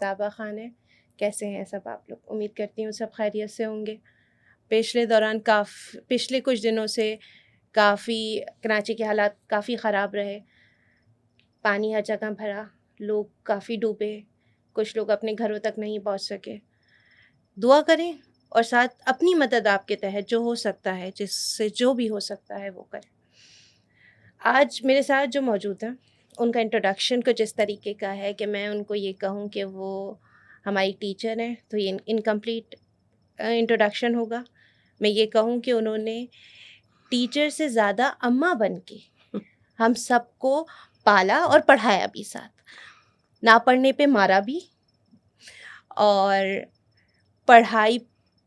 ताबा खान है। कैसे हैं सब आप लोग? उम्मीद करती हूँ सब खैरियत से होंगे। पिछले कुछ दिनों से काफ़ी कराची के हालात काफ़ी ख़राब रहे। पानी हर जगह भरा, लोग काफ़ी डूबे, कुछ लोग अपने घरों तक नहीं पहुँच सके। दुआ करें और साथ अपनी मदद आपके तहत जो हो सकता है, जिससे जो भी हो सकता है वो करें। आज मेरे साथ जो मौजूद हैं उनका इंट्रोडक्शन कुछ इस तरीके का है कि मैं उनको ये कहूँ कि वो हमारी टीचर हैं, तो ये इनकम्प्लीट इंट्रोडक्शन होगा। मैं ये कहूँ कि उन्होंने टीचर से ज़्यादा अम्मा बन के हम सबको पाला और पढ़ाया भी साथ। ना पढ़ने पे मारा भी और पढ़ाई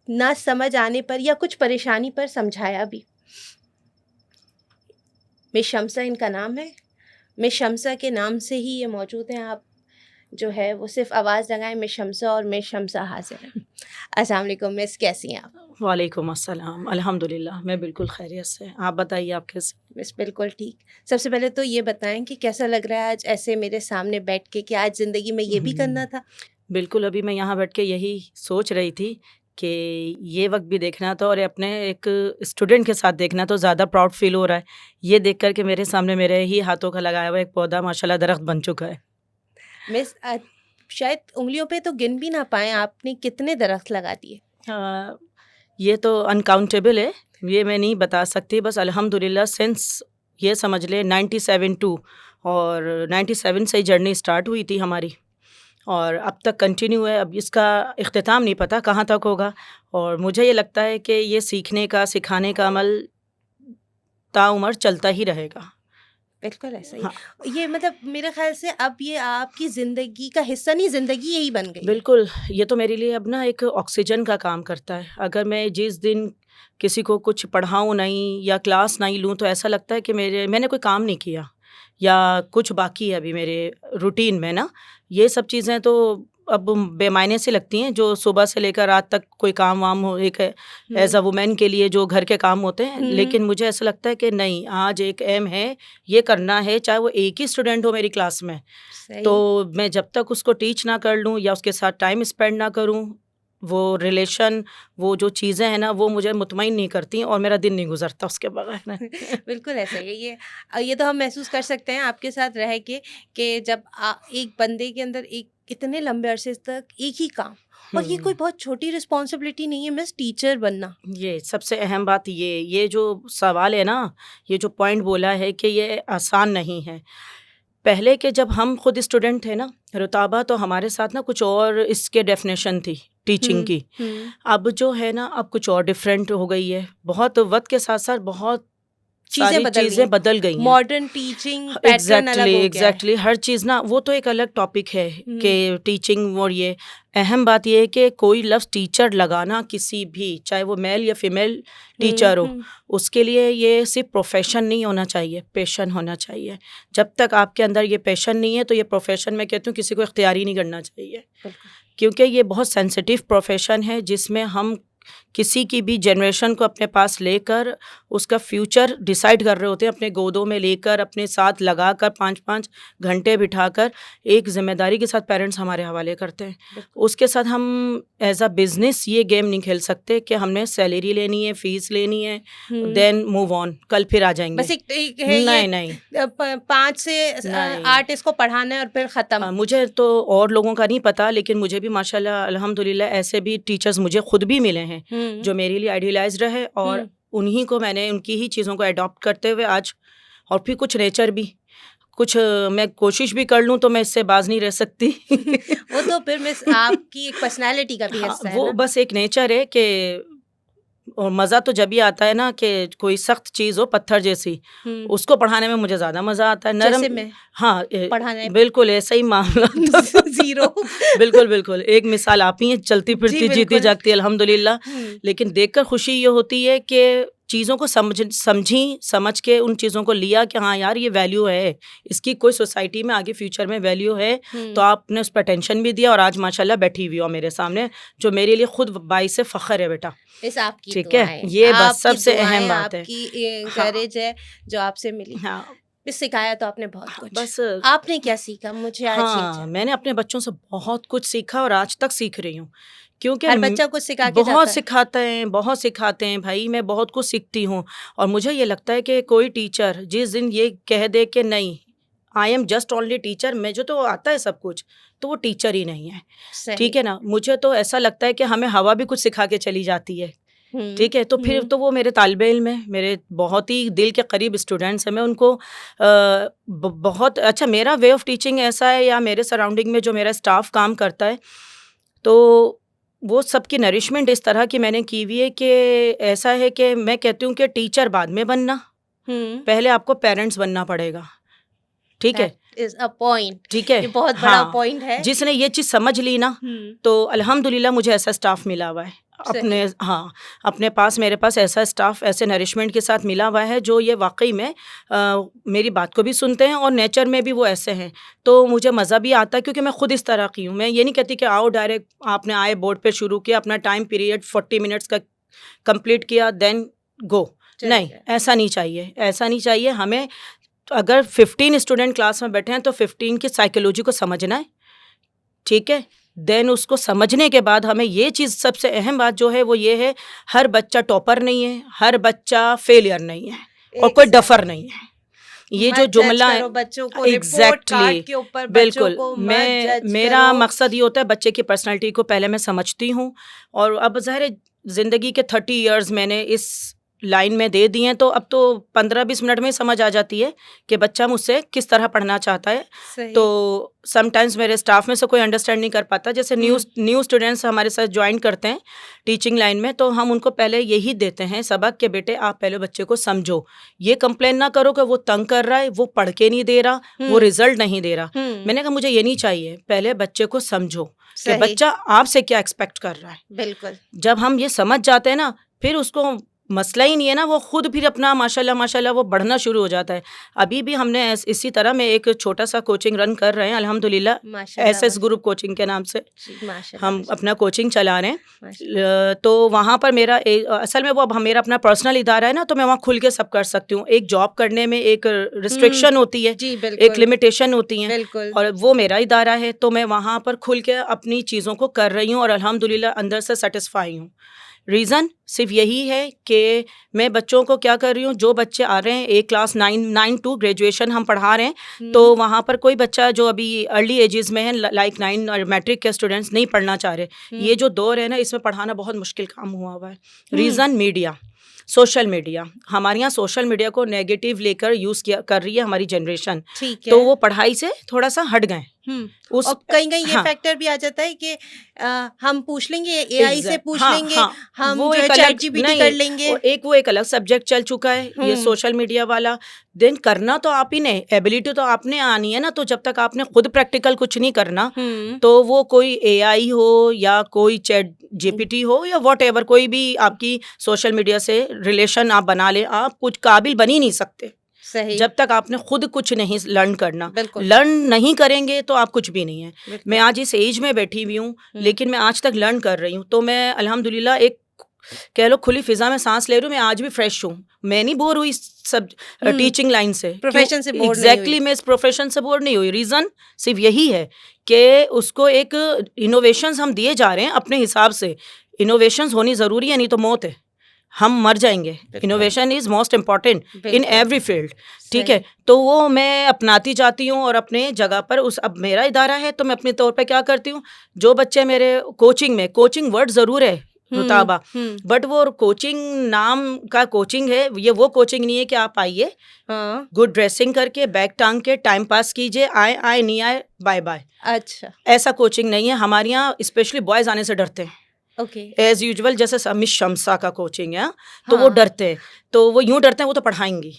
ना समझ आने पर या कुछ परेशानी पर समझाया भी। मिस शम्सा इनका नाम है। मिस शम्सा के नाम से ही ये मौजूद हैं। आप जो है वो सिर्फ आवाज़ लगाएं मिस शम्सा और मिस शम्सा हाजिर हैं। अस्सलाम वालेकुम मिस, कैसी हैं आप? वालेकुम अस्सलाम, अल्हम्दुलिल्लाह मैं बिल्कुल खैरियत से। आप बताइए आप कैसे? मिस बिल्कुल ठीक। सबसे पहले तो ये बताएं कि कैसा लग रहा है आज ऐसे मेरे सामने बैठ के कि आज ज़िंदगी में ये भी करना था? बिल्कुल, अभी मैं यहाँ बैठ के यही सोच रही थी कि ये वक्त भी देखना था और अपने एक स्टूडेंट के साथ देखना तो ज़्यादा प्राउड फील हो रहा है। ये देख कर के मेरे सामने मेरे ही हाथों का लगाया हुआ एक पौधा माशाल्लाह दरख्त बन चुका है। मिस शायद उंगलियों पे तो गिन भी ना पाएँ, आपने कितने दरख्त लगा दिए? ये तो अनकाउंटेबल है, ये मैं नहीं बता सकती। बस अल्हम्दुलिल्लाह सिंस ये समझ ले 97 टू और 97 से ही जर्नी स्टार्ट हुई थी हमारी और अब तक कंटिन्यू है। अब इसका इख्तिताम नहीं पता कहाँ तक होगा और मुझे ये लगता है कि ये सीखने का सिखाने का अमल ताउम्र चलता ही रहेगा। बिल्कुल ऐसा ही। हाँ, ये मतलब मेरे ख़्याल से अब ये आपकी ज़िंदगी का हिस्सा नहीं, ज़िंदगी यही बन गई है। बिल्कुल, ये तो मेरे लिए अब ना एक ऑक्सीजन का काम करता है। अगर मैं जिस दिन किसी को कुछ पढ़ाऊँ नहीं या क्लास नहीं लूँ तो ऐसा लगता है कि मैंने कोई काम नहीं किया या कुछ बाकी है अभी मेरे रूटीन में ना। ये सब चीज़ें तो अब बेमायने सी लगती हैं, जो सुबह से लेकर रात तक कोई काम वाम हो, एक एज़ अ वुमेन के लिए जो घर के काम होते हैं। लेकिन मुझे ऐसा लगता है कि नहीं, आज एक एम है, ये करना है, चाहे वो एक ही स्टूडेंट हो मेरी क्लास में। सही। तो मैं जब तक उसको टीच ना कर लूँ या उसके साथ टाइम स्पेंड ना करूँ, वो रिलेशन, वो जो चीज़ें हैं ना, वो मुझे मुतमईन नहीं करती और मेरा दिन नहीं गुज़रता उसके बगैर। बिल्कुल ऐसा ही है ये तो हम महसूस कर सकते हैं आपके साथ रह के कि जब एक बंदे के अंदर एक इतने लंबे अरसे तक एक ही काम, और ये कोई बहुत छोटी रिस्पॉन्सिबिलिटी नहीं है मिस, टीचर बनना। ये सबसे अहम बात ये जो सवाल है ना, ये जो पॉइंट बोला है कि ये आसान नहीं है। पहले के जब हम खुद स्टूडेंट थे ना रुताबा, तो हमारे साथ ना कुछ और इसके डेफिनेशन थी टीचिंग की। अब जो है ना, अब कुछ और डिफरेंट हो गई है। बहुत वक्त के साथ साथ बहुत सारी चीज़ें बदल गई हैं। मॉडर्न टीचिंग पैटर्न अलग हो गया है। एग्जैक्टली हर चीज़ ना, वो तो एक अलग टॉपिक है कि टीचिंग। और ये अहम बात ये है कि कोई लफ्ज़ टीचर लगाना किसी भी, चाहे वो मेल या फीमेल टीचर हो, उसके लिए ये सिर्फ प्रोफेशन नहीं होना चाहिए, पैशन होना चाहिए। जब तक आपके अंदर ये पैशन नहीं है तो ये प्रोफेशन, मैं कहती हूँ, किसी को इख्तियार ही नहीं करना चाहिए, क्योंकि ये बहुत सेंसिटिव प्रोफेशन है जिसमें हम किसी की भी जनरेशन को अपने पास लेकर उसका फ्यूचर डिसाइड कर रहे होते हैं, अपने गोदों में लेकर, अपने साथ लगाकर 5-5 घंटे बिठाकर एक जिम्मेदारी के साथ पेरेंट्स हमारे हवाले करते हैं। उसके साथ हम एज अ बिजनेस ये गेम नहीं खेल सकते कि हमने सैलरी लेनी है, फीस लेनी है, देन मूव ऑन, कल फिर आ जाएंगे। बस एक है नहीं 5 से 8 इसको पढ़ाना है और फिर ख़त्म। मुझे तो और लोगों का नहीं पता, लेकिन मुझे भी माशाल्लाह अल्हम्दुलिल्लाह ऐसे भी टीचर्स मुझे खुद भी मिले हैं जो मेरे लिए आइडियलाइज्ड रहे और उन्हीं को मैंने उनकी ही चीज़ों को अडॉप्ट करते हुए आज, और फिर कुछ नेचर भी, कुछ मैं कोशिश भी कर लूँ तो मैं इससे बाज नहीं रह सकती। वो तो फिर मिस आपकी एक पर्सनालिटी का भी हिस्सा है वो ना? बस एक नेचर है कि, और मज़ा तो जब ही आता है ना कि कोई सख्त चीज़ हो पत्थर जैसी, उसको पढ़ाने में मुझे ज़्यादा मज़ा आता है। नरम में हाँ, पढ़ाने बिल्कुल ऐसा ही मामला। ज़ीरो। बिल्कुल एक मिसाल आप ही हैं, चलती फिरती जीती जागती अल्हम्दुलिल्लाह। लेकिन देखकर खुशी ये होती है कि चीज़ों को समझ के उन चीज़ों को लिया कि हाँ यार ये वैल्यू है, इसकी कोई सोसाइटी में आगे फ्यूचर में वैल्यू है, तो आपने उस पर टेंशन भी दिया और आज माशाल्लाह बैठी हुई हो मेरे सामने, जो मेरे लिए खुद बाइस से फ़ख्र है बेटा। आपकी ठीक है, ये बस सबसे अहम बात है। आपकी करेज है जो आपसे मिली। हाँ, सिखाया तो आपने बहुत कुछ, बस आपने क्या सीखा? मुझे आज ये हाँ, मैंने अपने बच्चों से बहुत कुछ सीखा और आज तक सीख रही हूँ, क्योंकि हर बच्चा कुछ सिखा के बहुत जाता है। बहुत सिखाते हैं भाई, मैं बहुत कुछ सीखती हूँ। और मुझे ये लगता है कि कोई टीचर जिस दिन ये कह दे कि नहीं, I am just only teacher, मुझे तो आता है सब कुछ, तो वो टीचर ही नहीं है, सही। ठीक है ना? मुझे तो ऐसा लगता है कि हमें हवा भी कुछ सिखा के चली जाती है, ठीक है? तो फिर तो वो मेरे तालिबे इल्म हैं, मेरे बहुत ही दिल के करीब स्टूडेंट्स हैं, मैं उनको बहुत अच्छा, मेरा वे ऑफ टीचिंग ऐसा है, या मेरे सराउंडिंग में जो मेरा स्टाफ काम करता है, तो वो सबकी नरिशमेंट इस तरह की मैंने की हुई है कि ऐसा है कि मैं कहती हूँ कि टीचर बाद में बनना, पहले आपको पेरेंट्स बनना पड़ेगा, ठीक है? इज अ पॉइंट, ठीक है, ये बहुत बड़ा हाँ, पॉइंट है। जिसने ये चीज़ समझ ली ना, तो अल्हम्दुलिल्लाह मुझे ऐसा स्टाफ मिला हुआ है अपने, हाँ, अपने पास, मेरे पास ऐसा स्टाफ ऐसे नरिशमेंट के साथ मिला हुआ है जो ये वाकई में मेरी बात को भी सुनते हैं और नेचर में भी वो ऐसे हैं, तो मुझे मज़ा भी आता है, क्योंकि मैं खुद इस तरह की हूँ। मैं ये नहीं कहती कि आओ डायरेक्ट आपने आए बोर्ड पे शुरू किया, अपना टाइम पीरियड 40 मिनट्स का कंप्लीट किया, देन गो, नहीं, ऐसा नहीं चाहिए, ऐसा नहीं चाहिए। हमें तो अगर 15 स्टूडेंट क्लास में बैठे हैं तो 15 की साइकोलॉजी को समझना है, ठीक है? देन उसको समझने के बाद हमें ये चीज़, सबसे अहम बात जो है वो ये है, हर बच्चा टॉपर नहीं है, हर बच्चा फेलियर नहीं है, और कोई डफर नहीं है। ये जो जुमला है, बच्चों को एग्जैक्टली, के ऊपर बिल्कुल, मेरा मकसद ये होता है बच्चे की पर्सनैलिटी को पहले मैं समझती हूँ, और अब ज़ाहिर है ज़िंदगी के 30 इयर्स मैंने इस लाइन में दे दिए हैं, तो अब तो 15-20 मिनट में समझ आ जाती है कि बच्चा मुझसे किस तरह पढ़ना चाहता है। तो समटाइम्स मेरे स्टाफ में से कोई अंडरस्टैंड नहीं कर पाता, जैसे न्यू स्टूडेंट्स हमारे साथ ज्वाइन करते हैं टीचिंग लाइन में, तो हम उनको पहले यही देते हैं सबक कि बेटे आप पहले बच्चे को समझो, ये कंप्लेन ना करो कि वो तंग कर रहा है, वो पढ़ के नहीं दे रहा, वो रिजल्ट नहीं दे रहा। मैंने कहा मुझे ये नहीं चाहिए, पहले बच्चे को समझो कि बच्चा आपसे क्या एक्सपेक्ट कर रहा है। बिल्कुल, जब हम ये समझ जाते हैं ना, फिर उसको मसला ही नहीं है ना, वो खुद फिर अपना माशाल्लाह वो बढ़ना शुरू हो जाता है। अभी भी हमने इसी तरह में एक छोटा सा कोचिंग रन कर रहे हैं अल्हम्दुलिल्लाह, एसएस ग्रुप कोचिंग के नाम से हम अपना कोचिंग चला रहे हैं। तो वहाँ पर मेरा असल में वो अब मेरा अपना पर्सनल इदारा है ना, तो मैं वहाँ खुल के सब कर सकती हूँ। एक जॉब करने में एक रिस्ट्रिक्शन होती है, एक लिमिटेशन होती है, और वो मेरा इदारा है, तो मैं वहाँ पर खुल के अपनी चीज़ों को कर रही हूँ और अल्हम्दुलिल्लाह अंदर से सेटिस्फाई हूँ। रीज़न सिर्फ यही है कि मैं बच्चों को क्या कर रही हूँ, जो बच्चे आ रहे हैं एक क्लास 9 टू ग्रेजुएशन हम पढ़ा रहे हैं, तो वहाँ पर कोई बच्चा जो अभी अर्ली एजेस में है, लाइक 9 और मैट्रिक के स्टूडेंट्स नहीं पढ़ना चाह रहे, ये जो दौर है ना, इसमें पढ़ाना बहुत मुश्किल काम हुआ है। रीज़न मीडिया, सोशल मीडिया, हमारे यहाँ सोशल मीडिया को नेगेटिव लेकर यूज़ कर रही है हमारी जनरेशन, तो वो पढ़ाई से थोड़ा सा हट गए। और कहीं ये फैक्टर भी आ जाता है कि हम पूछ लेंगे, एआई से पूछ लेंगे, हम वो एक चैट जीपीटी कर लेंगे, वो एक अलग सब्जेक्ट चल चुका है ये सोशल मीडिया वाला। देन करना तो आप ही ने, एबिलिटी तो आपने आनी है ना, तो जब तक आपने खुद प्रैक्टिकल कुछ नहीं करना, तो वो कोई एआई हो या कोई चैट जीपीटी हो या व्हाटएवर, कोई भी आपकी सोशल मीडिया से रिलेशन आप बना ले, आप कुछ काबिल बन ही नहीं सकते जब तक आपने खुद कुछ नहीं लर्न करना। लर्न नहीं करेंगे तो आप कुछ भी नहीं है। मैं आज इस एज में बैठी हुई हूँ, लेकिन मैं आज तक लर्न कर रही हूँ, तो मैं अल्हम्दुलिल्लाह एक कह लो खुली फिजा में सांस ले रही हूँ। मैं आज भी फ्रेश हूँ, मैं नहीं बोर हुई सब टीचिंग लाइन से, प्रोफेशन से बोर एग्जैक्टली मैं इस प्रोफेशन से बोर नहीं हुई। रीज़न सिर्फ यही है कि उसको एक इनोवेशंस हम दिए जा रहे हैं अपने हिसाब से। इनोवेशंस होनी ज़रूरी है, नहीं तो मौत है, हम मर जाएंगे। Innovation is most important in every field, ठीक है? तो वो मैं अपनाती जाती हूँ और अपने जगह पर अब मेरा इदारा है, तो मैं अपने तौर पे क्या करती हूँ, जो बच्चे मेरे कोचिंग में, कोचिंग वर्ड ज़रूर है रुताबा, बट वो कोचिंग नाम का कोचिंग है, ये वो कोचिंग नहीं है कि आप आइए गुड ड्रेसिंग करके बैग टांग के टाइम पास कीजिए, आए नहीं आए बाय बाय। अच्छा, ऐसा कोचिंग नहीं है हमारे यहाँ। स्पेशली बॉयज़ आने से डरते हैं, एज यूजुअल, जैसे मिस शम्सा का कोचिंग है, तो वो डरते हैं, तो वो यूं डरते हैं, वो तो पढ़ाएंगी,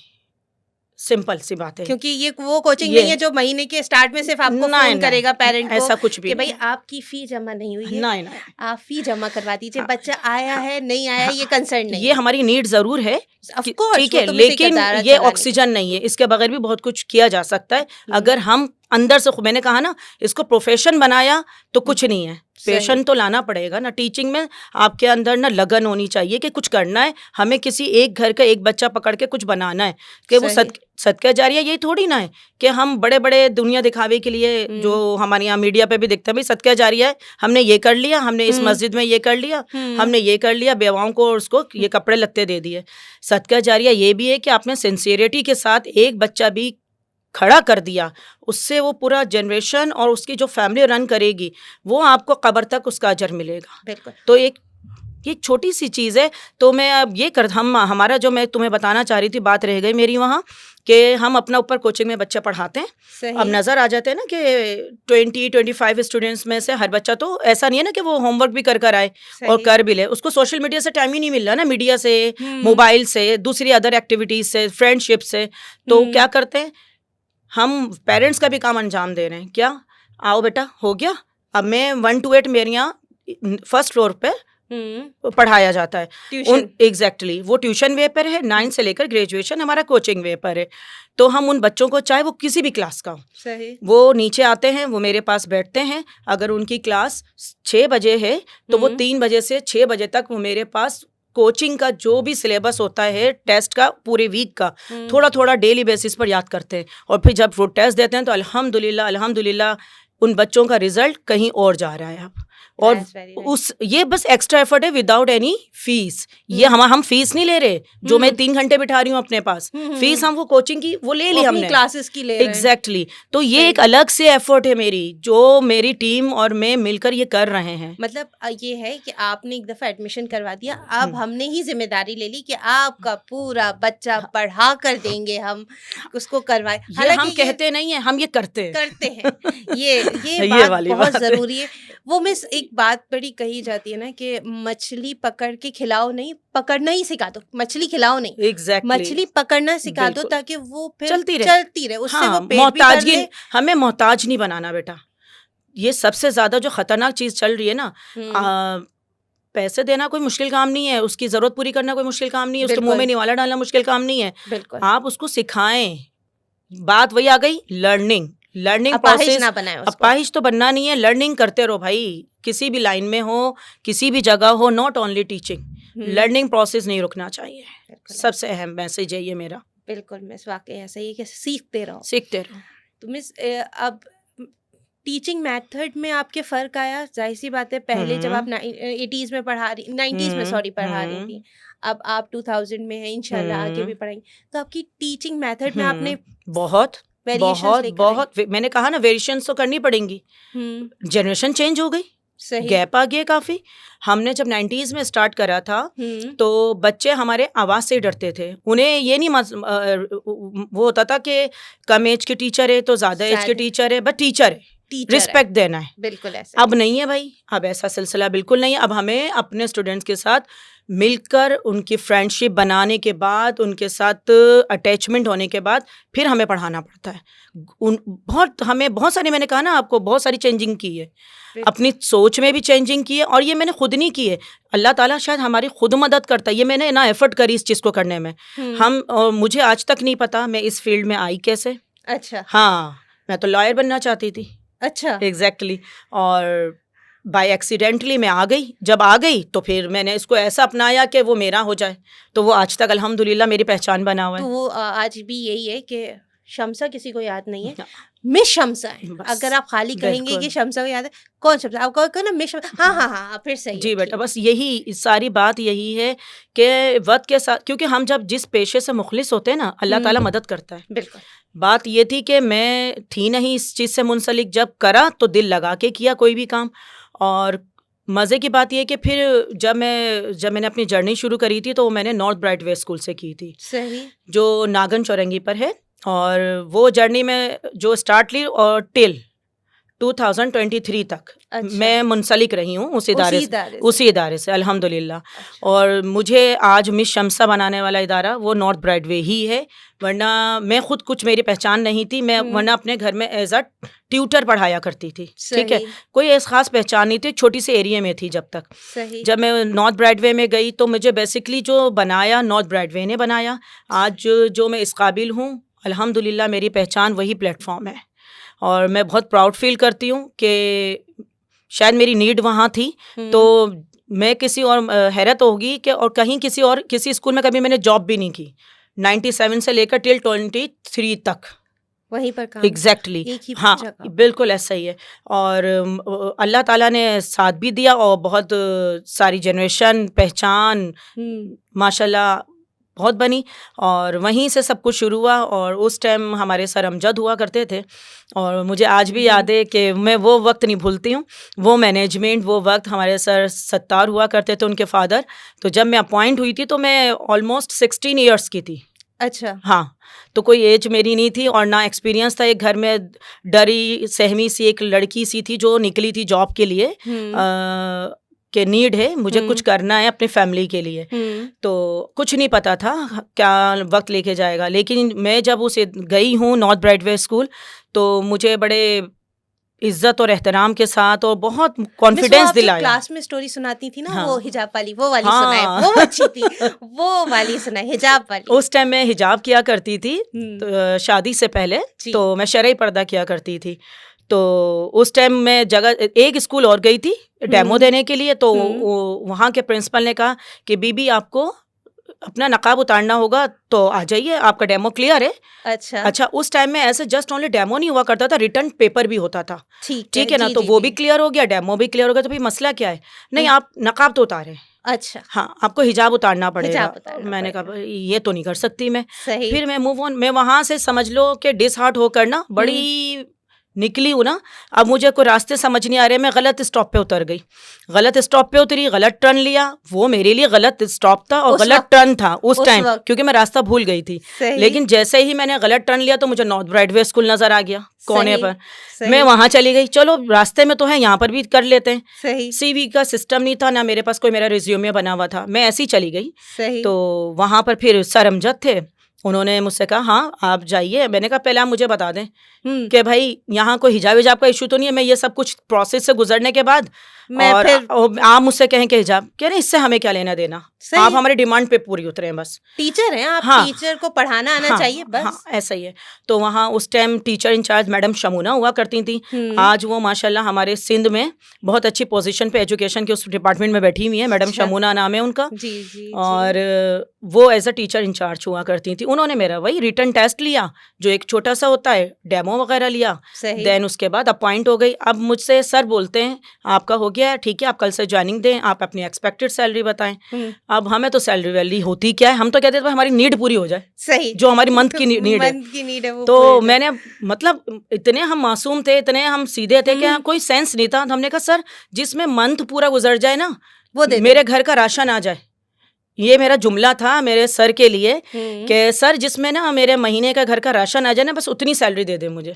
सिंपल सी बात है, क्योंकि ये वो कोचिंग नहीं है जो महीने के स्टार्ट में सिर्फ आपको फोन करेगा पेरेंट को, ऐसा कुछ भी कि भाई आपकी फी जमा नहीं हुई है, नहीं, आप फी जमा करवा दीजिए, बच्चा आया है नहीं आया ये कंसर्न नहीं। ये हमारी नीड जरूर है, ठीक है, लेकिन ये ऑक्सीजन नहीं है, इसके बगैर भी बहुत कुछ किया जा सकता है। अगर हम अंदर से, मैंने कहा ना, इसको प्रोफेशन बनाया तो कुछ नहीं है, पैशन तो लाना पड़ेगा ना टीचिंग में। आपके अंदर ना लगन होनी चाहिए कि कुछ करना है, हमें किसी एक घर का एक बच्चा पकड़ के कुछ बनाना है कि वो सदका जारिया यही थोड़ी ना है कि हम बड़े बड़े दुनिया दिखावे के लिए जो हमारे यहाँ मीडिया पे भी दिखता है, भाई सदका जारिया है, हमने ये कर लिया, हमने इस मस्जिद में ये कर लिया, हमने ये कर लिया, बेवाओं को और उसको ये कपड़े लत्ते दे दिए। सदका जारिया ये भी है कि आपने सिंसियरिटी के साथ एक बच्चा भी खड़ा कर दिया, उससे वो पूरा जनरेशन और उसकी जो फैमिली रन करेगी वो आपको कब्र तक उसका अजर मिलेगा। बिल्कुल। तो ये छोटी सी चीज़ है। तो मैं अब ये हमारा जो मैं तुम्हें बताना चाह रही थी, बात रह गई मेरी वहाँ कि हम अपना ऊपर कोचिंग में बच्चा पढ़ाते हैं। अब नज़र आ जाते हैं ना कि 20-25 स्टूडेंट्स में से हर बच्चा, तो ऐसा नहीं है ना कि वो होमवर्क भी कर आए और कर भी ले, उसको सोशल मीडिया से टाइम ही नहीं मिल रहा ना, मीडिया से, मोबाइल से, दूसरी अदर एक्टिविटीज़ से, फ्रेंडशिप से। तो क्या करते हैं हम, पेरेंट्स का भी काम अंजाम दे रहे हैं। क्या, आओ बेटा हो गया, अब मैं 1 to 8 मेरे यहाँ फर्स्ट फ्लोर पे पढ़ाया जाता है। एग्जैक्टली वो ट्यूशन वे पर है, 9 से लेकर ग्रेजुएशन हमारा कोचिंग वे पर है। तो हम उन बच्चों को, चाहे वो किसी भी क्लास का हो, वो नीचे आते हैं, वो मेरे पास बैठते हैं। अगर उनकी क्लास 6 बजे है तो वो 3 बजे से 6 बजे तक वो मेरे पास कोचिंग का जो भी सिलेबस होता है टेस्ट का पूरे वीक का थोड़ा थोड़ा डेली बेसिस पर याद करते हैं। और फिर जब वो टेस्ट देते हैं तो अल्हम्दुलिल्लाह उन बच्चों का रिजल्ट कहीं और जा रहा है अब। और ये बस एक्स्ट्रा एफर्ट है विदाउट एनी फीस। ये हम फीस नहीं ले रहे, जो मैं 3 घंटे बिठा रही हूँ अपने पास, फीस हम वो कोचिंग की वो ले ली हमने, क्लासेस की ले रहे हैं। एग्जैक्टली। तो ये एक अलग से एफर्ट है मेरी, जो मेरी टीम और मैं मिलकर ये कर रहे हैं। मतलब ये है कि आपने एक दफा एडमिशन करवा दिया, अब हमने ही जिम्मेदारी ले ली कि आपका पूरा बच्चा पढ़ा कर देंगे, हम उसको करवाए। हम कहते नहीं है, हम ये करते हैं। ये बात बहुत जरूरी है। वो मिस एक बात बड़ी कही जाती है ना कि मछली पकड़ के खिलाओ नहीं, पकड़ना ही सिखा दो, मछली खिलाओ नहीं। Exactly. मछली पकड़ना सिखा दो ताकि वो फिर चलती रहे। उससे हाँ, वो पेट भी भर ले। हमें मोहताज नहीं बनाना बेटा। ये सबसे ज्यादा जो खतरनाक चीज चल रही है ना, पैसे देना कोई मुश्किल काम नहीं है, उसकी जरूरत पूरी करना कोई मुश्किल काम नहीं है, उसके मुंह में निवाला डालना मुश्किल काम नहीं है। आप उसको सिखाएं। बात वही आ गई, लर्निंग प्रोसेस। अपाहिज तो बनना नहीं है, लर्निंग करते रहो भाई, किसी भी लाइन में हो, किसी भी जगह हो, not only teaching, learning process नहीं रुकना चाहिए। सबसे अहम मैसेज है ये मेरा। बिल्कुल मिस, वाकई ऐसा ही है कि सीखते रहो। तो मिस अब टीचिंग मेथड में आपके फ़र्क आया? जाहिर सी बात है, पहले जब आप 80s में पढ़ा रही, 90s में सॉरी पढ़ा रही थी, अब आप 2000 में है, इंशाल्लाह आगे भी पढ़ाएंगी, तो आपकी टीचिंग मेथड में आपने बहुत मैंने कहा ना, वेरिएशंस तो करनी पड़ेंगी। जनरेशन चेंज हो गई, गैप आ गया काफी। हमने जब 90s में स्टार्ट करा था तो बच्चे हमारे आवाज से डरते थे। उन्हें ये नहीं वो होता था कि कम एज के टीचर है तो ज्यादा एज के टीचर है, बट टीचर है, रिस्पेक्ट देना है। बिल्कुल ऐसा अब नहीं है भाई, अब ऐसा सिलसिला बिल्कुल नहीं है। अब हमें अपने स्टूडेंट्स के साथ मिलकर उनकी फ्रेंडशिप बनाने के बाद, उनके साथ अटैचमेंट होने के बाद फिर हमें पढ़ाना पड़ता है। हमें बहुत सारी, मैंने कहा ना आपको, बहुत सारी चेंजिंग की है, अपनी सोच में भी चेंजिंग की है, और ये मैंने खुद नहीं की है, अल्लाह ताला शायद हमारी खुद मदद करता है। ये मैंने ना एफर्ट करी इस चीज़ को करने में। और मुझे आज तक नहीं पता मैं इस फील्ड में आई कैसे। अच्छा। हाँ, मैं तो लॉयर बनना चाहती थी। अच्छा। एग्जैक्टली। और बाय एक्सीडेंटली मैं आ गई। जब आ गई तो फिर मैंने इसको ऐसा अपनाया कि वो मेरा हो जाए, तो वो आज तक अल्हम्दुलिल्लाह मेरी पहचान बना हुआ है। तो वो आज भी यही है कि शम्सा किसी को याद नहीं है, मिस शम्सा है। अगर आप खाली कहेंगे कि शम्सा को याद है, कौन शम्सा? आप कहो ना मिस शम्सा। हाँ, फिर सही जी बेटा, बस यही सारी बात यही है कि वक्त के साथ, क्योंकि हम जब जिस पेशे से मुखलिस होते हैं ना, अल्लाह ताला मदद करता है। बिल्कुल। बात ये थी कि मैं थी नहीं इस चीज़ से मुंसलिक, जब करा तो दिल लगा के किया कोई भी काम। और मज़े की बात यह कि फिर जब मैंने अपनी जर्नी शुरू करी थी तो मैंने नॉर्थ ब्राइटवे स्कूल से की थी। सही। जो नागन चौरंगी पर है। और वो जर्नी में जो स्टार्ट ली और टिल 2023 तक मैं मुंसलिक रही हूँ उस इदारे से अल्हम्दुलिल्लाह। और मुझे आज मिस शम्सा बनाने वाला इदारा वो नॉर्थ ब्राइटवे ही है, वरना मैं खुद कुछ मेरी पहचान नहीं थी। मैं वरना अपने घर में एज अ ट्यूटर पढ़ाया करती थी, ठीक है, कोई ऐसी खास पहचान नहीं थी, छोटी सी एरिया में थी जब तक। जब मैं नॉर्थ ब्राइटवे में गई तो मुझे बेसिकली जो बनाया नॉर्थ ब्राइटवे ने बनाया। आज जो मैं इस काबिल हूँ अल्हम्दुलिल्लाह, मेरी पहचान वही प्लेटफॉर्म है। और मैं बहुत प्राउड फील करती हूँ कि शायद मेरी नीड वहाँ थी, तो मैं किसी और हैरत होगी कि और कहीं किसी स्कूल में कभी मैंने जॉब भी नहीं की 97 से लेकर टिल 23 तक वहीं पर काम एग्जैक्टली एक ही हाँ जगह। बिल्कुल ऐसा ही है। और अल्लाह ताला ने साथ भी दिया और बहुत सारी जनरेशन पहचान माशाल्लाह बहुत बनी और वहीं से सब कुछ शुरू हुआ। और उस टाइम हमारे सर अमजद हुआ करते थे और मुझे आज भी याद है कि मैं वो वक्त नहीं भूलती हूँ, वो मैनेजमेंट, वो वक्त। हमारे सर सत्तार हुआ करते थे, उनके फादर। तो जब मैं अपॉइंट हुई थी तो मैं ऑलमोस्ट 16 ईयर्स की थी। अच्छा। हाँ, तो कोई एज मेरी नहीं थी और ना एक्सपीरियंस था। एक घर में डरी सहमी सी एक लड़की सी थी जो निकली थी जॉब के लिए के नीड है, मुझे कुछ करना है अपनी फैमिली के लिए। तो कुछ नहीं पता था क्या वक्त लेके जाएगा, लेकिन मैं जब उसे गई हूँ नॉर्थ ब्राइडवे स्कूल, तो मुझे बड़े इज्जत और एहतराम के साथ और बहुत कॉन्फिडेंस दिलाया। क्लास में स्टोरी सुनाती थी ना, हाँ, वो हिजाब वाली, वो वाली हाँ, सुनाए, वो अच्छी थी, वो वाली सुनाए, हिजाब वाली। उस टाइम मैं हिजाब किया करती थी तो शादी से पहले, तो मैं शरई पर्दा किया करती थी। तो उस टाइम मैं जगह एक स्कूल और गई थी डेमो देने के लिए, तो वहाँ के प्रिंसिपल ने कहा कि बीबी आपको अपना नकाब उतारना होगा, तो आ जाइए, आपका डेमो क्लियर है। अच्छा, उस टाइम में ऐसे जस्ट ओनली डेमो नहीं हुआ करता था, रिटर्न पेपर भी होता था। ठीक है ना, तो वो भी क्लियर हो गया, डेमो भी क्लियर हो गया, तो भाई मसला क्या है? नहीं, आप नकाब तो उतारे। अच्छा, हाँ, आपको हिजाब उतारना पड़ेगा। मैंने कहा ये तो नहीं कर सकती मैं। फिर मैं मूव ऑन, मैं वहां से समझ लो कि डिसहार्ट होकर ना बड़ी निकली हूँ ना। अब मुझे कोई रास्ते समझ नहीं आ रहे, मैं गलत स्टॉप पे उतर गई, गलत स्टॉप पे उतरी, गलत टर्न लिया। वो मेरे लिए गलत स्टॉप था और गलत टर्न था उस टाइम, क्योंकि मैं रास्ता भूल गई थी। लेकिन जैसे ही मैंने गलत टर्न लिया तो मुझे नॉर्थ ब्राइडवे स्कूल नजर आ गया कोने पर। मैं वहां चली गई, चलो रास्ते में तो है, यहाँ पर भी कर लेते हैं। सीवी का सिस्टम नहीं था ना, मेरे पास कोई मेरा रिज्यूमे बना हुआ था, मैं ऐसी चली गई। तो वहां पर फिर सर अमजद थे, उन्होंने मुझसे कहा हाँ आप जाइए। मैंने कहा पहले आप मुझे बता दें कि भाई यहाँ कोई हिजाब विजाब का इशू तो नहीं है, मैं ये सब कुछ प्रोसेस से गुजरने के बाद और आप मुझसे कहें कि हिजाब, कह रहे इससे हमें क्या लेना देना, आप हमारी डिमांड पे पूरी उतरे हैं, बस टीचर हैं आप। हाँ, टीचर को पढ़ाना आना चाहिए बस। हाँ, ऐसा ही है। तो वहाँ उस टाइम टीचर इंचार्ज मैडम शमूना हुआ करती थी। आज वो माशाल्लाह हमारे सिंध में बहुत अच्छी पोजीशन पे एजुकेशन के उस डिपार्टमेंट में बैठी हुई है, मैडम शमूना नाम है उनका। और वो एज अ टीचर इंचार्ज हुआ करती थी। उन्होंने मेरा वही रिटर्न टेस्ट लिया जो एक छोटा सा होता है, डेमो वगैरह लिया, देन उसके बाद अपॉइंट हो गई। अब मुझसे सर बोलते हैं आपका हो गया है, ठीक है, आप कल से ज्वाइनिंग दें, आप अपनी एक्सपेक्टेड सैलरी बताएं। अब हमें तो सैलरी वैलरी होती क्या है, हम तो कहते थे हमारी नीड पूरी हो जाए, सही, जो हमारी मंथ की नीड है वो। तो मैंने मतलब इतने हम मासूम थे, इतने हम सीधे थे कि कोई सेंस नहीं था। हमने कहा सर जिसमें मंथ पूरा गुजर जाए ना, वो मेरे घर का राशन आ जाए। ये मेरा जुमला था मेरे सर के लिए कि सर जिसमें ना मेरे महीने का घर का राशन आ जाए ना, बस उतनी सैलरी दे दे मुझे।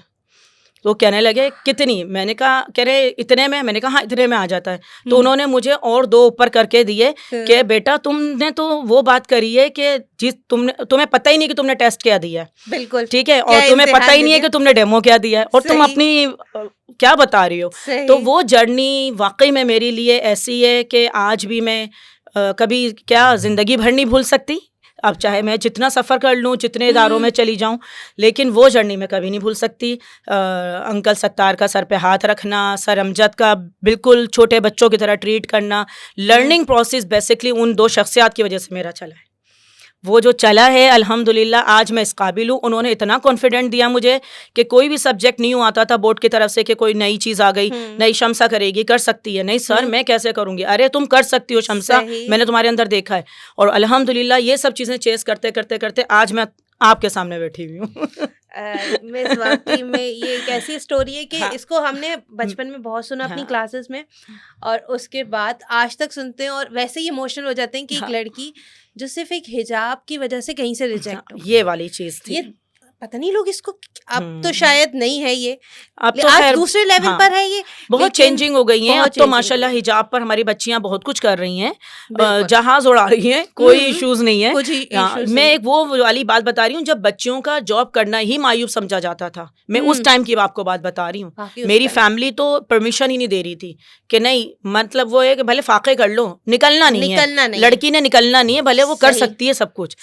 तो कहने लगे कितनी, मैंने कहा, कह रहे इतने में, मैंने कहा हाँ इतने में आ जाता है। तो उन्होंने मुझे और 2 ऊपर करके दिए कि बेटा तुमने तो वो बात करी है कि जिस तुम्हें पता ही नहीं कि तुमने टेस्ट क्या दिया है, बिल्कुल ठीक है, और तुम्हें पता ही नहीं है कि तुमने डेमो क्या दिया है, और तुम अपनी क्या बता रही हो। तो वो जर्नी वाकई में मेरे लिए ऐसी है कि आज भी मैं कभी क्या जिंदगी भर नहीं भूल सकती। अब चाहे मैं जितना सफ़र कर लूँ, जितने इदारों में चली जाऊँ, लेकिन वो जर्नी मैं कभी नहीं भूल सकती। अंकल सत्तार का सर पे हाथ रखना, सर अमजद का बिल्कुल छोटे बच्चों की तरह ट्रीट करना, लर्निंग प्रोसेस बेसिकली उन 2 शख्सियात की वजह से मेरा चला है। वो जो चला है अल्हम्दुलिल्लाह, आज मैं इस काबिल हूँ। उन्होंने इतना कॉन्फिडेंट दिया मुझे कि कोई भी सब्जेक्ट न्यू आता था बोर्ड की तरफ से कि कोई नई चीज़ आ गई, नई शम्सा करेगी, कर सकती है। नहीं सर मैं कैसे करूँगी, अरे तुम कर सकती हो शम्सा, मैंने तुम्हारे अंदर देखा है। और अल्हम्दुलिल्लाह ये सब चीज़ें चेस करते करते करते आज मैं आपके सामने बैठी हुई हूँ। मिस वाकई में ये एक ऐसी स्टोरी है कि इसको हमने बचपन में बहुत सुना अपनी क्लासेस में, और उसके बाद आज तक सुनते हैं, और वैसे ही इमोशनल हो जाते हैं कि एक लड़की जो सिर्फ एक हिजाब की वजह से कहीं से रिजेक्ट हो। ये वाली चीज थी। ये पता नहीं लोग इसको, अब तो शायद नहीं है ये, अब तो आज दूसरे लेवल पर है ये, बहुत चेंजिंग हो गई हैं। अब तो माशाल्लाह हिजाब पर हमारी बच्चियां बहुत कुछ कर रही हैं, जहाज उड़ा रही हैं, कोई इश्यूज नहीं है। मैं एक वो वाली बात बता रही हूँ जब बच्चियों का जॉब करना ही मायूब समझा जाता था। मैं उस टाइम की आपको बात बता रही हूँ। मेरी फैमिली तो परमिशन ही नहीं दे रही थी कि नहीं, मतलब वो है कि भले फाके कर लो, निकलना नहीं है, लड़की ने निकलना नहीं है, भले वो कर सकती है सब कुछ,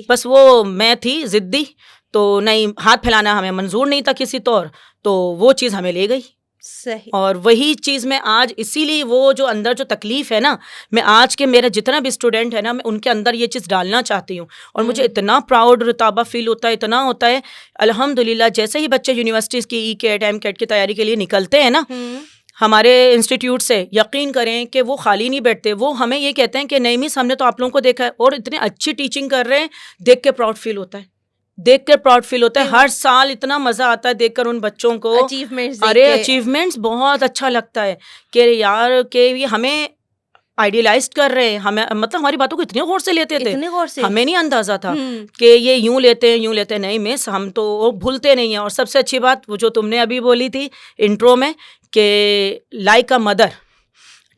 बस वो मैं थी जिद्दी, तो नहीं, हाथ फैलाना हमें मंजूर नहीं था किसी तौर, तो वो चीज़ हमें ले गई सही। और वही चीज़ मैं आज, इसीलिए वो जो अंदर जो तकलीफ है ना, मैं आज के मेरा जितना भी स्टूडेंट है ना, मैं उनके अंदर ये चीज़ डालना चाहती हूँ। और मुझे इतना प्राउड रुताबा फील होता है, इतना होता है अल्हम्दुलिल्लाह। जैसे ही बच्चे यूनिवर्सिटीज़ की ई-कैट एम-कैट की तैयारी के लिए निकलते हैं ना हमारे इंस्टीट्यूट से, यकीन करें कि वो खाली नहीं बैठते। वो हमें ये कहते हैं कि नहीं मिस, हमने तो आप लोगों को देखा है और इतने अच्छी टीचिंग कर रहे हैं, देख के प्राउड फील होता है, देख कर प्राउड फील होता है। हर साल इतना मजा आता है देखकर उन बच्चों को अचीवमेंट्स। अरे अचीवमेंट्स बहुत अच्छा लगता है कि यार के ये हमें आइडियलाइज कर रहे हैं, हमें मतलब हमारी बातों को इतने गौर से लेते थे, इतने गौर से हमें नहीं अंदाजा था कि ये यूं लेते हैं नहीं मिस, हम तो वो भूलते नहीं हैं। और सबसे अच्छी बात वो जो तुमने अभी बोली थी इंट्रो में कि लाइक अ मदर,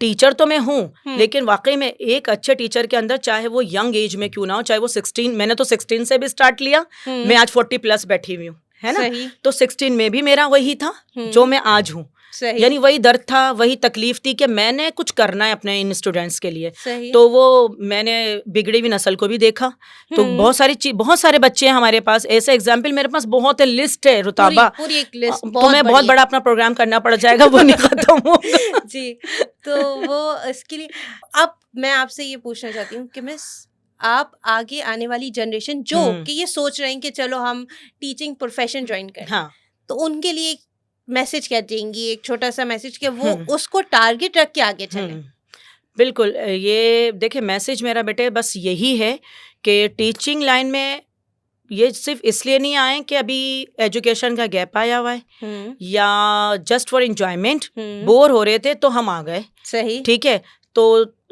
टीचर तो मैं हूँ लेकिन वाकई में एक अच्छे टीचर के अंदर, चाहे वो यंग एज में क्यों ना हो, चाहे वो 16, मैंने तो 16 से भी स्टार्ट लिया, मैं आज 40 प्लस बैठी हुई हूँ, है ना। तो 16 में भी मेरा वही था जो मैं आज हूँ, यानी वही दर्द था, वही तकलीफ थी कि मैंने कुछ करना है अपने इन स्टूडेंट्स के लिए। तो वो मैंने बिगड़ी हुई नस्ल को भी देखा। तो बहुत सारे बच्चे हैं हमारे पास, ऐसे एग्जाम्पल मेरे पास बहुत है, लिस्ट है रुताबा, पूरी एक लिस्ट, तुम्हें बहुत बड़ा अपना प्रोग्राम करना पड़ जाएगा, वो नहीं खत्म होगा। जी, तो वो इसके लिए अब मैं आपसे ये पूछना चाहती हूँ कि मिस, आप आगे आने वाली जनरेशन जो कि ये सोच रहे हैं कि चलो हम टीचिंग प्रोफेशन ज्वाइन करें, हाँ, तो उनके लिए मैसेज क्या देंगी, एक छोटा सा मैसेज कि वो उसको टारगेट रख के आगे चलें? बिल्कुल, ये देखिए मैसेज मेरा बेटे बस यही है कि टीचिंग लाइन में ये सिर्फ इसलिए नहीं आए कि अभी एजुकेशन का गैप आया हुआ है या जस्ट फॉर एंजॉयमेंट, बोर हो रहे थे तो हम आ गए। सही, ठीक है। तो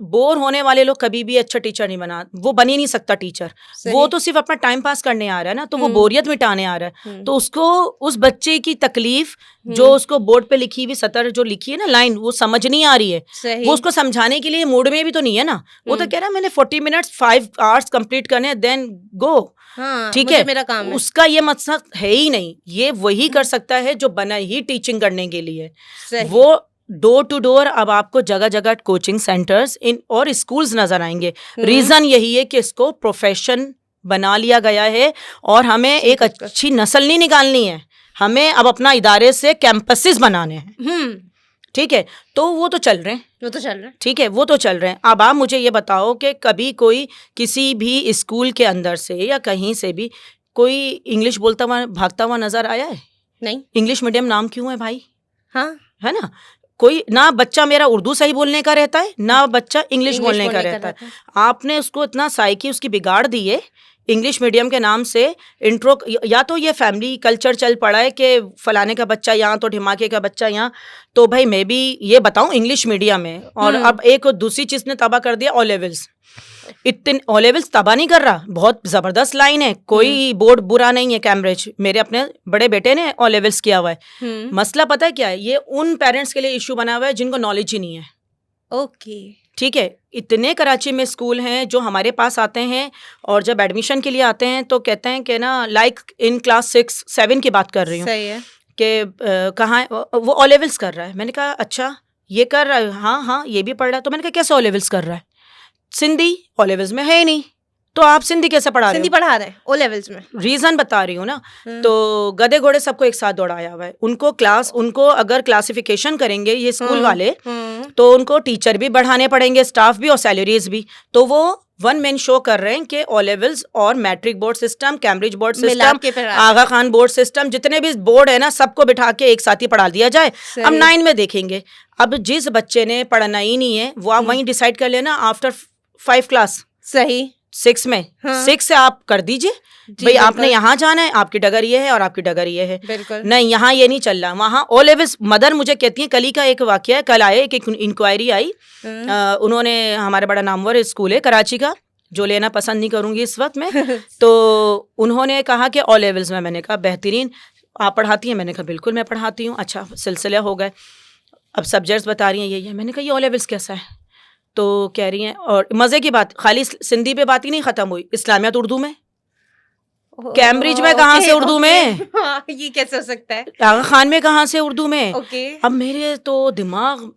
बोर होने वाले लोग कभी भी अच्छा टीचर नहीं बना, वो बन ही नहीं सकता टीचर। वो तो सिर्फ अपना टाइम पास करने आ रहा है ना, तो वो बोरियत मिटाने आ रहा है। तो उसको उस बच्चे की तकलीफ जो उसको बोर्ड पे लिखी हुई सतर जो लिखी है ना लाइन, वो समझ नहीं आ रही है, वो उसको समझाने के लिए मूड में भी तो नहीं है ना। वो तो कह रहा है मैंने 40 मिनट्स 5 आवर्स कंप्लीट करने, देन गो, ठीक है, मेरा काम है। उसका ये मकसद है ही नहीं। ये वही कर सकता है जो बना ही टीचिंग करने के लिए। वो डोर टू डोर अब आपको जगह जगह कोचिंग सेंटर्स इन और स्कूल्स नजर आएंगे। रीजन यही है कि इसको प्रोफेशन बना लिया गया है और हमें एक अच्छी नस्ल नहीं निकालनी है, हमें अब अपना इदारे से कैंपसेस बनाने हैं। ठीक है, तो वो तो चल रहे हैं, ठीक है, वो तो चल रहे हैं। अब आप मुझे ये बताओ कि कभी कोई किसी भी स्कूल के अंदर से या कहीं से भी कोई इंग्लिश बोलता हुआ भागता हुआ नजर आया है? नहीं। इंग्लिश मीडियम नाम क्यों है भाई? हाँ, है ना। कोई ना बच्चा मेरा उर्दू सही बोलने का रहता है, ना बच्चा इंग्लिश बोलने का रहता है। आपने उसको इतना साइकी उसकी बिगाड़ दी है इंग्लिश मीडियम के नाम से। इंट्रो या तो ये फैमिली कल्चर चल पड़ा है कि फलाने का बच्चा यहाँ तो ढिमाके का बच्चा यहाँ, तो भाई मैं भी ये बताऊँ इंग्लिश मीडियम में। और अब एक दूसरी चीज़ ने तबाह कर दिया, ओ लेवल्स। इतने ओ लेवल्स तबाह नहीं कर रहा, बहुत ज़बरदस्त लाइन है, कोई बोर्ड बुरा नहीं है। कैम्ब्रिज मेरे अपने बड़े बेटे ने ओ लेवल्स किया हुआ है। मसला पता है क्या है? ये उन पेरेंट्स के लिए इशू बना हुआ है जिनको नॉलेज ही नहीं है। ओके, ठीक है। इतने कराची में स्कूल हैं जो हमारे पास आते हैं और जब एडमिशन के लिए आते हैं तो कहते हैं कि ना लाइक इन क्लास 6-7 की बात कर रही हूँ, सही है, कि कहाँ वो ओ लेवल्स कर रहा है। मैंने कहा अच्छा ये कर रहा है, हाँ ये भी पढ़ रहा है। तो मैंने कहा कैसे ओ लेवल्स कर रहा है? सिंधी ओ लेवल्स में है ही नहीं, तो आप सिंधी कैसे पढ़ा रहे हो? सिंधी पढ़ा रहे हैं ओ लेवल्स में। रीजन बता रही हूँ ना। तो गधे घोड़े सबको एक साथ दौड़ाया हुआ है। उनको अगर क्लासिफिकेशन करेंगे ये स्कूल वाले तो उनको टीचर भी बढ़ाने पड़ेंगे, स्टाफ भी और सैलरीज भी। तो वो वन मैन शो कर रहे हैं कि ओ लेवल्स और matric board system, Cambridge board system, Aga Khan board system, जितने भी बोर्ड है ना सबको बिठा के एक साथ ही पढ़ा दिया जाए। अब 9 में देखेंगे। अब जिस बच्चे ने पढ़ना ही नहीं है वो आप वहीं डिसाइड कर लेना आफ्टर 5 क्लास, सही 6 में। 6 से आप कर दीजिए भाई, आपने यहाँ जाना है, आपकी डगर ये है और आपकी डगर ये है। नहीं, यहाँ ये नहीं चल रहा, वहाँ ओ लेवल्स। मदर मुझे कहती है, कल ही का एक वाकया है, कल आए एक इंक्वायरी आई, उन्होंने हमारे बड़ा नामवर स्कूल है कराची का, जो लेना पसंद नहीं करूँगी इस वक्त में, तो उन्होंने कहा कि ओ लेवल्स में। मैंने कहा बेहतरीन, आप पढ़ाती हैं? मैंने कहा बिल्कुल मैं पढ़ाती हूँ। अच्छा, सिलसिला हो गए, अब सब्जेक्ट्स बता रही हैं यही है। मैंने कहा ये ओ लेवल्स कैसा है? तो कह रही हैं, और मज़े की बात, खाली सिंधी पे बात ही नहीं ख़त्म हुई, इस्लामियात उर्दू में। कैम्ब्रिज में कहाँ से उर्दू में? ये कैसे हो सकता है? आगा खान में कहाँ से उर्दू में? अब मेरे तो दिमाग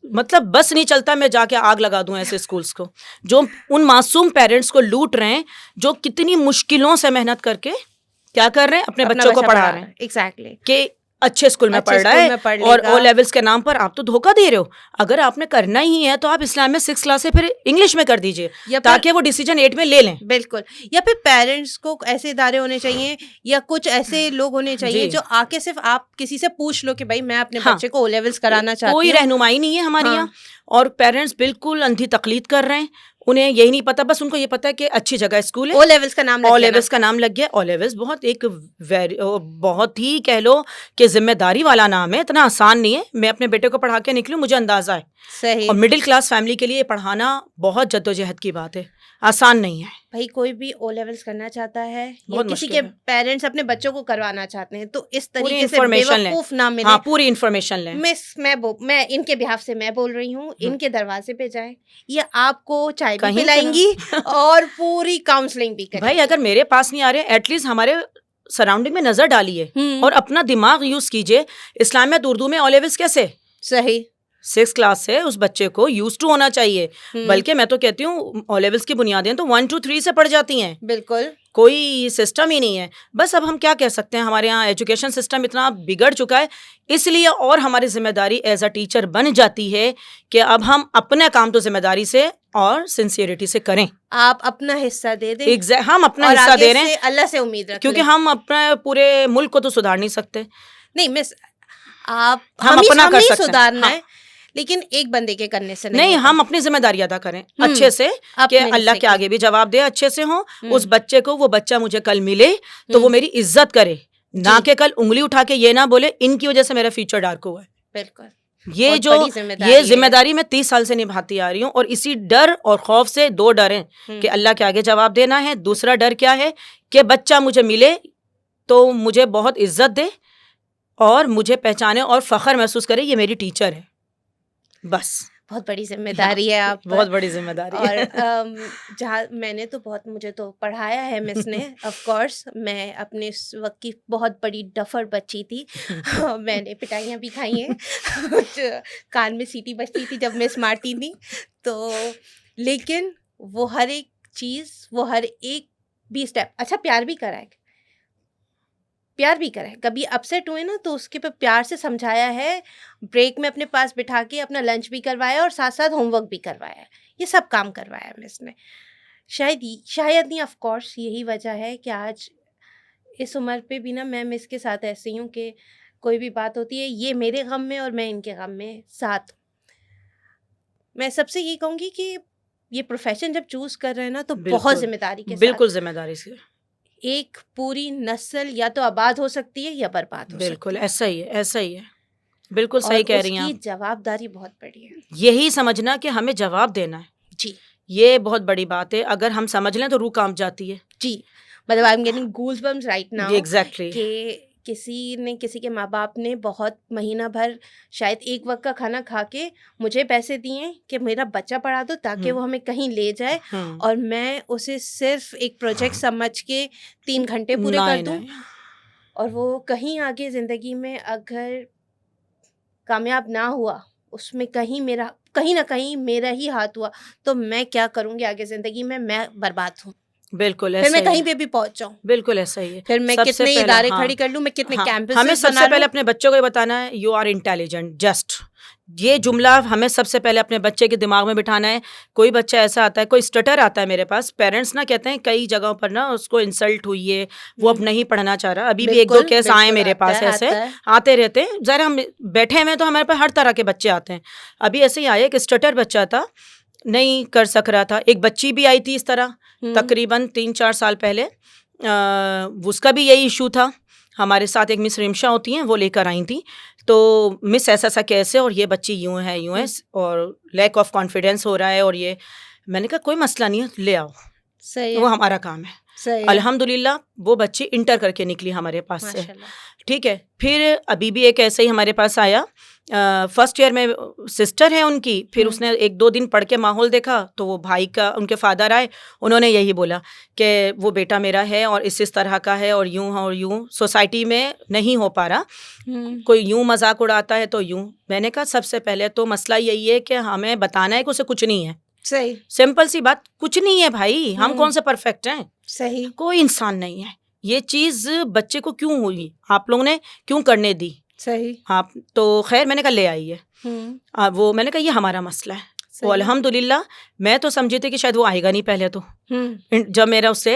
मतलब बस नहीं चलता, मैं जाके आग लगा दूं ऐसे स्कूल्स को जो उन मासूम पेरेंट्स को लूट रहे हैं, जो कितनी मुश्किलों से मेहनत करके क्या कर रहे हैं, अपने बच्चों को पढ़ा रहे हैं। एग्जैक्टली। कि अच्छे स्कूल में पढ़ रहा है और ओ लेवल्स के नाम पर आप तो धोखा दे रहे हो। अगर आपने करना ही है तो आप इस्लाम में 6 क्लास से फिर इंग्लिश में कर दीजिए ताकि वो डिसीजन 8 में ले लें। बिल्कुल। या फिर पेरेंट्स को ऐसे इदारे होने चाहिए या कुछ ऐसे लोग होने चाहिए जो आके सिर्फ आप किसी से पूछ लो कि भाई मैं अपने बच्चे को ओ लेवल्स कराना चाहती हूँ। कोई रहनुमाई नहीं है हमारे यहाँ और पेरेंट्स बिल्कुल अंधी तकलीद कर रहे हैं। उन्हें यही नहीं पता, बस उनको ये पता है कि अच्छी जगह स्कूल है, ओ लेवल्स का नाम लग गया। ओ लेवल्स बहुत ही कह लो कि जिम्मेदारी वाला नाम है, इतना आसान नहीं है। मैं अपने बेटे को पढ़ा के निकली, मुझे अंदाजा है। सही। और मिडिल क्लास फैमिली के लिए पढ़ाना बहुत जद्दोजहद की बात है, आसान नहीं है भाई। कोई भी ओ लेवल्स करना चाहता है या किसी के पेरेंट्स अपने बच्चों को करवाना चाहते हैं तो इस तरीके से बेवकूफ ना मिले। हाँ, पूरी इन्फॉर्मेशन लें। मैं इनके बिहाफ से मैं बोल रही हूँ, इनके दरवाजे पे जाएं, ये आपको चाय भी पिलाएंगी और पूरी काउंसलिंग भी करेंगी। भाई अगर मेरे पास नहीं आ रहे, एटलीस्ट हमारे सराउंडिंग में नजर डालिए और अपना दिमाग यूज कीजिए। इस्लामियत उर्दू में ओ लेवल्स कैसे? सही 6 क्लास से उस बच्चे को यूज टू होना चाहिए। बल्कि मैं तो कहती हूँ ओ लेवल्स की बुनियादें तो 1 to 3 से पढ़ जाती हैं। बिल्कुल, कोई सिस्टम ही नहीं है। बस अब हम क्या कह सकते हैं, हमारे यहाँ एजुकेशन सिस्टम इतना बिगड़ चुका है, इसलिए और हमारी जिम्मेदारी एज अ टीचर बन जाती है कि अब हम अपने काम तो जिम्मेदारी से और सिंसियरिटी से करें। आप अपना हिस्सा दे दें। हम अपना हिस्सा दे रहे हैं, अल्लाह से उम्मीद रखें, क्योंकि हम अपने पूरे मुल्क को तो सुधार नहीं सकते। नहीं मिस, हम अपना कर सकते सुधारना है, लेकिन एक बंदे के करने से नहीं। हम अपनी जिम्मेदारी अदा करें अच्छे से कि अल्लाह के आगे भी जवाब दे अच्छे से हो। उस बच्चे को, वो बच्चा मुझे कल मिले तो वो मेरी इज्जत करे, ना कि कल उंगली उठा के ये ना बोले इनकी वजह से मेरा फ्यूचर डार्क हुआ है। बिल्कुल। ये जिम्मेदारी मैं 30 साल से निभाती आ रही हूँ और इसी डर और खौफ से 2 डर हैं कि अल्लाह के आगे जवाब देना है। दूसरा डर क्या है कि बच्चा मुझे मिले तो मुझे बहुत इज्जत दे और मुझे पहचाने और फख्र महसूस करे ये मेरी टीचर है। बस बहुत बड़ी जिम्मेदारी है आप, बहुत बड़ी जिम्मेदारी और है। जहाँ मैंने तो मुझे तो पढ़ाया है मिस ने, ऑफ कोर्स मैं अपने वक्त की बहुत बड़ी डफर बच्ची थी। मैंने पिटाइयाँ भी खाई हैं। कान में सीटी बजती थी जब मिस मारती थी तो, लेकिन वो हर एक चीज़, वो हर एक भी स्टेप, अच्छा प्यार भी कराए, कभी अपसेट हुए ना तो उसके पे प्यार से समझाया है, ब्रेक में अपने पास बिठा के अपना लंच भी करवाया और साथ साथ होमवर्क भी करवाया है। ये सब काम करवाया है मिस ने। शायद नहीं, ऑफ कोर्स यही वजह है कि आज इस उम्र पे भी ना मैं मिस के साथ ऐसी हूँ कि कोई भी बात होती है ये मेरे गम में और मैं इनके गम में साथ। मैं सबसे ये कहूँगी कि ये प्रोफेशन जब चूज कर रहे हैं ना तो बहुत जिम्मेदारी के साथ, बिल्कुल जिम्मेदारी से। एक पूरी नस्ल या तो आबाद हो सकती है या बर्बाद हो बिल्कुल सकती है। ऐसा ही है। बिल्कुल सही कह रही हैं आप। उसकी जवाबदारी बहुत बड़ी है। यही समझना कि हमें जवाब देना है जी, ये बहुत बड़ी बात है। अगर हम समझ लें तो रूह कांप जाती है। जी, मतलब I am getting goosebumps right now. Exactly. कि किसी के माँ बाप ने बहुत महीना भर शायद एक वक्त का खाना खा के मुझे पैसे दिए कि मेरा बच्चा पढ़ा दो ताकि वो हमें कहीं ले जाए, और मैं उसे सिर्फ एक प्रोजेक्ट समझ के 3 घंटे पूरे कर दूं, और वो कहीं आगे ज़िंदगी में अगर कामयाब ना हुआ, उसमें कहीं ना कहीं मेरा ही हाथ हुआ, तो मैं क्या करूँगी आगे ज़िंदगी में? मैं बर्बाद हूँ। बिल्कुल फिर मैं कहीं पे भी पहुंच जाऊँ। बिल्कुल ऐसा ही है। फिर मैं कितने इदारे खड़ी कर लूँ, मैं कितने कैंपस हमें सबसे पहले अपने बच्चों को बताना है यू आर इंटेलिजेंट। जस्ट ये जुमला हमें सबसे पहले अपने बच्चे के दिमाग में बिठाना है। कोई बच्चा ऐसा आता है, कोई स्टटर आता है मेरे पास, पेरेंट्स ना कहते हैं कई जगहों पर ना उसको इंसल्ट हुई है, वो अब नहीं पढ़ना चाह रहा। अभी भी 1-2 केस आए मेरे पास, ऐसे आते रहते हैं। जरा हम बैठे हुए तो हमारे पास हर तरह के बच्चे आते हैं। अभी ऐसे ही आया, एक स्टटर बच्चा था, नहीं कर सक रहा था। एक बच्ची भी आई थी इस तरह तकरीबन 3-4 साल पहले, उसका भी यही इशू था। हमारे साथ एक मिस रिमशा होती हैं, वो लेकर आई थी। तो मिस ऐसा कैसे, और ये बच्ची यूँ है और लैक ऑफ कॉन्फिडेंस हो रहा है, और ये मैंने कहा कोई मसला नहीं है, ले आओ। सही, वो हमारा काम है। अल्हम्दुलिल्लाह वो बच्ची इंटर करके निकली हमारे पास से। ठीक है। फिर अभी भी एक ऐसे ही हमारे पास आया, फर्स्ट ईयर में सिस्टर है उनकी। फिर उसने 1-2 दिन पढ़ के माहौल देखा तो वो भाई का, उनके फादर आए, उन्होंने यही बोला कि वो बेटा मेरा है और इस तरह का है और यूं सोसाइटी में नहीं हो पा रहा, कोई यूं मजाक उड़ाता है तो यूं। मैंने कहा सबसे पहले तो मसला यही है कि हमें बताना है कि उसे कुछ नहीं है। सही, सिंपल सी बात, कुछ नहीं है भाई। हम कौन से परफेक्ट हैं? सही, कोई इंसान नहीं है। ये चीज बच्चे को क्यों हुई, आप लोगों ने क्यों करने दी? सही। आप तो खैर मैंने कहा ले आइए। वो मैंने कहा ये हमारा मसला है। वो सही। अल्हम्दुलिल्लाह मैं तो समझी थी कि शायद वो आएगा नहीं पहले तो। हम्म। जब मेरा उससे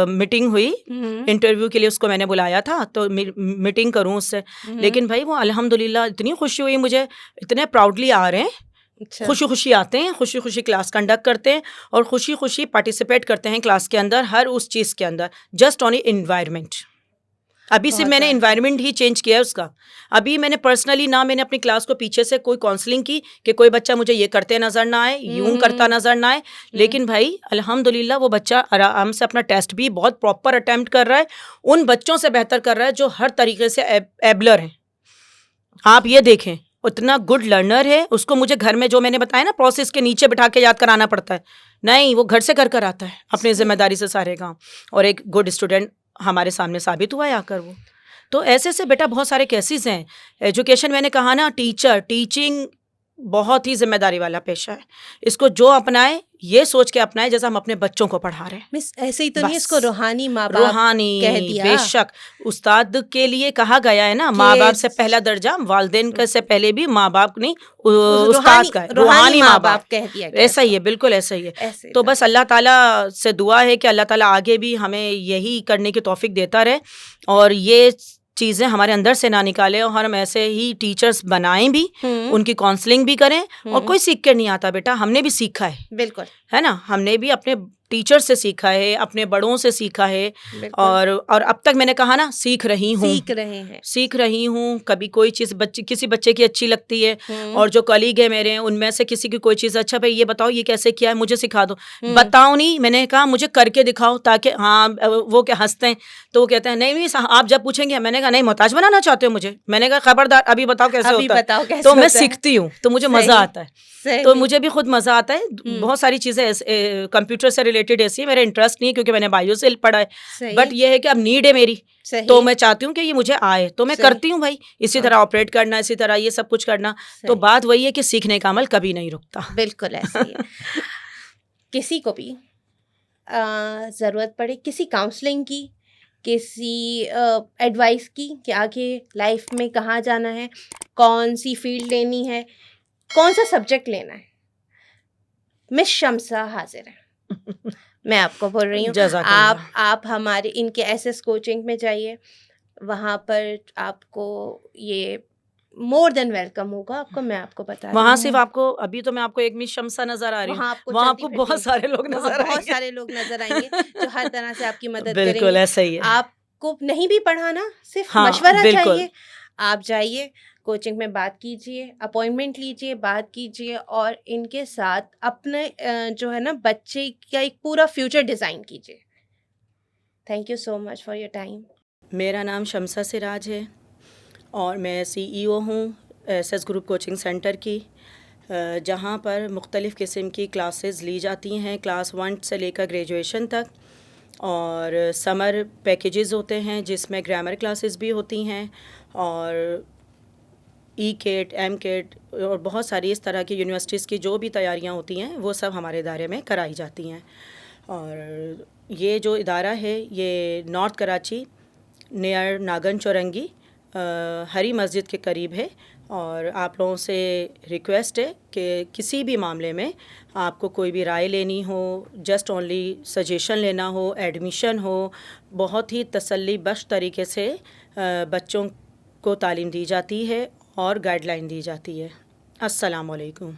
मीटिंग हुई हम्म। इंटरव्यू के लिए, उसको मैंने बुलाया था तो मीटिंग करूं उससे, लेकिन भाई वो अल्हम्दुलिल्लाह इतनी खुशी हुई मुझे, इतने प्राउडली आ रहे हैं, अच्छा। खुशी खुशी आते हैं, खुशी खुशी क्लास कंडक्ट करते हैं और खुशी खुशी पार्टिसिपेट करते हैं क्लास के अंदर, हर उस चीज़ के अंदर, जस्ट ऑन इन्वायरमेंट। अभी सिर्फ बहुत मैंने बात है। इन्वायरमेंट ही चेंज किया है उसका। अभी मैंने पर्सनली ना मैंने अपनी क्लास को पीछे से कोई काउंसलिंग की कि कोई बच्चा मुझे ये करते नज़र ना आए, यूं करता नज़र ना आए, लेकिन भाई अल्हम्दुलिल्लाह वो बच्चा आराम से अपना टेस्ट भी बहुत प्रॉपर अटेम्प्ट कर रहा है, उन बच्चों से बेहतर कर रहा है जो हर तरीके से एबलर हैं। आप ये देखें, उतना गुड लर्नर है, उसको मुझे घर में जो मैंने बताया ना प्रोसेस के नीचे बिठा के याद कराना पड़ता है, नहीं वो घर से कर आता है अपनी जिम्मेदारी से सारे काम, और एक गुड स्टूडेंट हमारे सामने साबित हुआ है आकर वो। तो ऐसे से बेटा बहुत सारे केसेस हैं। एजुकेशन मैंने कहा ना, टीचिंग बहुत ही जिम्मेदारी वाला पेशा है। इसको जो अपनाए ये सोच के अपनाए जैसा हम अपने बच्चों को पढ़ा रहे हैं। मिस ऐसे ही तो नहीं बस। इसको रूहानी माँ बाप रूहानी कह दिया बेशक उस्ताद के लिए कहा गया है ना, माँ बाप से पहला दर्जा वालिदैन का से पहले भी माँ बाप नहीं उस्ताद का है, रूहानी माँ बाप कह दिया ऐसा ही है, बिल्कुल ऐसा ही है। ऐसे तो बस अल्लाह ताला से दुआ है कि अल्लाह ताला आगे भी हमें यही करने की तौफीक देता रहे और ये चीज़ें हमारे अंदर से ना निकाले और हम ऐसे ही टीचर्स बनाएं भी, उनकी काउंसलिंग भी करें। और कोई सीख कर नहीं आता बेटा, हमने भी सीखा है, बिल्कुल है ना, हमने भी अपने टीचर से सीखा है, अपने बड़ों से सीखा है, और अब तक मैंने कहा ना सीख रही हूँ। कभी कोई चीज़ किसी बच्चे की अच्छी लगती है और जो कलीग है मेरे उनमें से किसी की कोई चीज़, अच्छा भाई ये बताओ ये कैसे किया है, मुझे सिखा दो। बताओ नहीं, मैंने कहा मुझे करके दिखाओ, ताकि हाँ वो क्या हंसते हैं, तो वो कहते हैं नहीं आप जब पूछेंगे, मैंने कहा नहीं मोहताज बनाना चाहते हो मुझे, मैंने कहा खबरदार अभी बताओ कैसे होता है, तो मैं सीखती हूँ, तो मुझे मज़ा आता है, तो मुझे भी खुद मज़ा आता है। बहुत सारी चीज़ें कंप्यूटर से रिलेटेड ऐसी है, मेरा इंटरेस्ट नहीं है क्योंकि मैंने बायो से पढ़ा है, बट ये है कि अब नीड है मेरी, तो मैं चाहती हूँ कि ये मुझे आए, तो मैं करती हूँ भाई। इसी तरह ऑपरेट करना, इसी तरह ये सब कुछ करना, तो बात वही है कि सीखने का अमल कभी नहीं रुकता। बिल्कुल ऐसे ही है। किसी को भी ज़रूरत पड़े किसी काउंसलिंग की, किसी एडवाइस की कि आगे लाइफ में कहाँ जाना है, कौन सी फील्ड लेनी है, कौन सा सब्जेक्ट लेना है, मिस शम्सा हाजिर है। मैं आपको बोल रही हूँ, आप हमारे इनके एसएस कोचिंग में जाइए, वहाँ पर आपको ये मोर देन वेलकम होगा आपको, मैं आपको बता रही हूँ। वहाँ सिर्फ आपको, अभी तो मैं आपको एक मिस शम्सा नजर आ रही हूँ, वहाँ आपको बहुत सारे लोग नजर आएंगे जो हर तरह से आपकी मदद करेंगे। बिल्कुल ऐसा ही है। आपको नहीं भी पढ़ाना, सिर्फ मशवरा चाहिए, आप जाइए कोचिंग में, बात कीजिए, अपॉइंटमेंट लीजिए, बात कीजिए और इनके साथ अपने जो है ना बच्चे का एक पूरा फ्यूचर डिज़ाइन कीजिए। Thank you so much for your time. मेरा नाम शम्सा सिराज है और मैं CEO हूँ एसएस ग्रुप कोचिंग सेंटर की, जहाँ पर मुख्तलिफ़ किस्म की क्लासेस ली जाती हैं, क्लास 1 से लेकर ग्रेजुएशन तक, और समर पैकेजेस होते हैं जिसमें ग्रामर क्लासेस भी होती हैं और EKIT, MKIT और बहुत सारी इस तरह की यूनिवर्सिटीज़ की जो भी तैयारियां होती हैं वो सब हमारे इदारे में कराई जाती हैं। और ये जो इदारा है ये नॉर्थ कराची नियर नागन चौरंगी हरी मस्जिद के करीब है, और आप लोगों से रिक्वेस्ट है कि किसी भी मामले में आपको कोई भी राय लेनी हो, जस्ट ओनली सजेशन लेना हो, एडमिशन हो, बहुत ही तसल्ली बख्श तरीके से बच्चों को तालीम दी जाती है और गाइडलाइन दी जाती है। अस्सलाम वालेकुम।